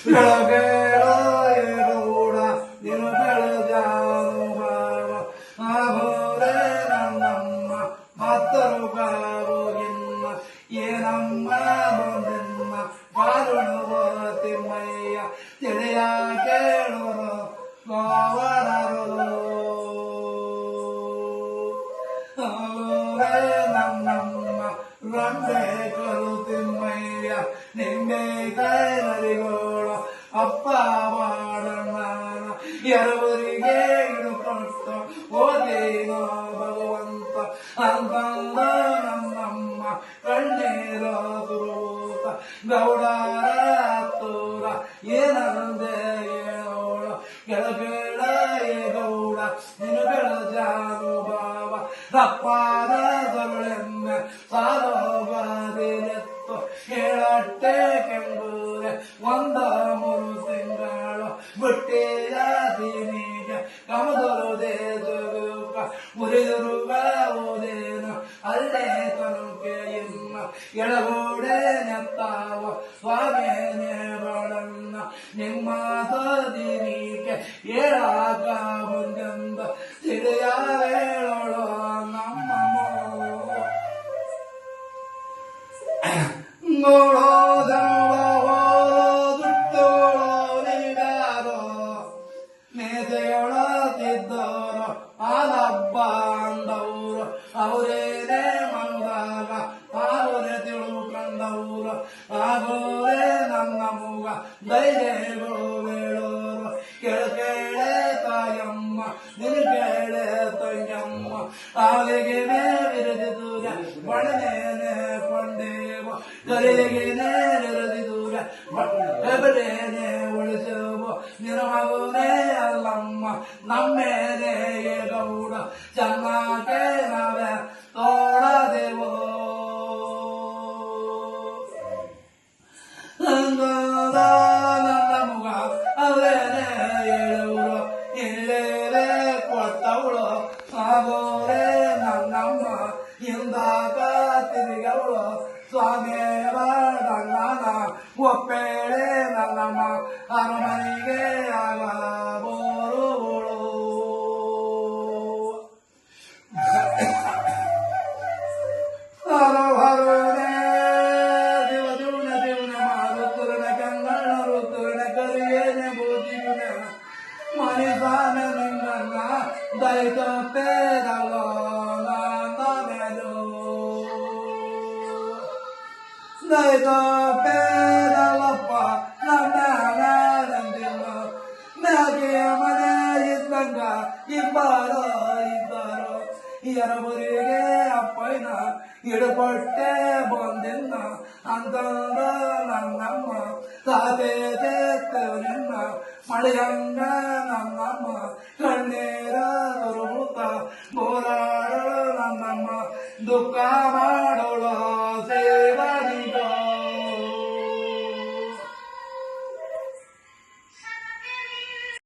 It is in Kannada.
ಬೆಳಬೇಡ ಗೌಡ ನೀನು ಬೆಳೆದಾನು ಬಾವ ಆಗೋರೆ ನನ್ನಮ್ಮ ಮತ್ತರು ಕಾವುಗಿನ್ನ ಏನಮ್ಮ ಬಂದೆನ್ನ ಕಾರುಣುವ ತಿಮ್ಮಯ್ಯ ತಿಳಿಯ ಕೇಳೋರು ಗೋವರರು ನನ್ನಮ್ಮ ರಂಡೆ ಕರು ತಿಮ್ಮಯ್ಯ ನಿಂಬೆ ಕೈನರಿಗೋಳು ಅಪ್ಪ ಮಾಡೋಣ ಎರವರಿಗೆ ಇಡುಕೊಟ್ಟು ಓದೇನೋ ಭಗವಂತ ಅಂತಂದ ನನ್ನಮ್ಮ ಕಣ್ಣೀರ ಸುರೂತ ಗೌಡರ ಹತ್ತೂರ ಏನಂದೆ ಹೇಳೋಳು ಕೆಳಬೇಡ ಗೌಡ ನಿನು ಬೆಳಜಾನು ಬಾವ ತಪ್ಪಾದ ಸೊಳ್ಳೆಮ್ಮೆ ಸಾರೋಬಾದಿಲೆತ್ತು ಹೇಳಟ್ಟೆ ಕೆಂಗೂರೆ ಒಂದ ಮೂರು ತಿಂಗಳು ಬುಟ್ಟಿಯ ದೀನಿಗೆ ಕಮದೊರದೆ ಜಗುಕ ಮುರಿದುರುಗ ಓದೇನು ಅಲ್ಲೇ ಕನುಕೆ ಇನ್ನ ಎಳಗೋಡೆ ನೆತ್ತಾವ ಸ್ವಾಮಿನೇ ಬಡನ್ನ ನಿಮ್ಮ ದೀನಿಗೆ ಏಳಾಗ ಮುಂದೆಂದ ತಿಳಿಯ ಹೇಳೋಳು ನಮ್ಮ ನೋಡೋದವೋ ದುಡ್ಡೋಳೋ ನೀವ್ಯಾರೋ ಮೇದೆಯೊಳತಿದ್ದವರು ಆಲಬ್ಬ ಅಂದವರು ಅವರೇನೇ ಮನದಾಗ ಅವರೇ ತಿಳ್ಕೊಂಡವರು ಆಗೋರೆ ನನ್ನ ಮೂಗ ಧೈರ್ಯಗಳು ಹೇಳೋರು ಕೇಳೆ ತಾಯಮ್ಮ ನಿನ್ ಕೇಳೆ ತಂಗಮ್ಮ ಆಲಿಗೆ ವಿರದಿದೂರ ಬಡನೇನೆ ಕೊಂಡೇವ ಕರೆಗೆನೆ ನೆರೆದಿದೂರ ಬೆಬರೇನೆ ಉಳಿಸೇವು ನಿರಮಗುನೇ ಅಲ್ಲಮ್ಮ ನಮ್ಮೇನೆ ಗೌಡ ಚೆನ್ನಾಗೆ ನಾವೇ ತೋಡದೆವು ನನ್ನ ಮುಗ ಅವರೇನೆ ಹೇಳುವರು ಇಲ್ಲೇಲೆ ಕೊಟ್ಟವಳು ಆಗೋರೆ ನನ್ನಮ್ಮ ಹಿಂದಾಗ ತಿರುಗವಳು ಸ್ವಾಮಿಯವ ನನ್ನ ಒಪ್ಪೇಳೆ ನನ್ನಮ್ಮ ಅರಮನೆಗೆ ಆಗಬೋರುವಳು ಹರಹರನೆ ದಿವನ ಮಾರುತ್ತುರನ ಕಂಗಣರುತ್ತುರನ ಕರಿಯೇನೆ ಬೋಧಿಗುನ ಮನಿಸಾನ ನಿಂಗನ್ನ ದೈತಪ್ಪೇದಲ್ಲ ದೈತಪ್ಪೇದಲ್ಲಪ್ಪ ನಂದಿಲ್ಲ ನಾಗೆ ಮನೆ ಇದ್ದಂಗ ಇಬ್ಬರು ಎರವರಿಗೆ ಅಪ್ಪಯ್ಯನ ಹಿಡುಪಟ್ಟೆ ಬಂದಿನ್ನ ಅಂತಂದ ನನ್ನಮ್ಮ ತಾತೆ ನಿನ್ನ ಮಳೆಯಂಗ ನನ್ನಮ್ಮ ಕಣ್ಣೀರ ದುರ್ಮುತ ಬೋರಾಡ ನನ್ನಮ್ಮ ದುಃಖ ಮಾಡೋಳ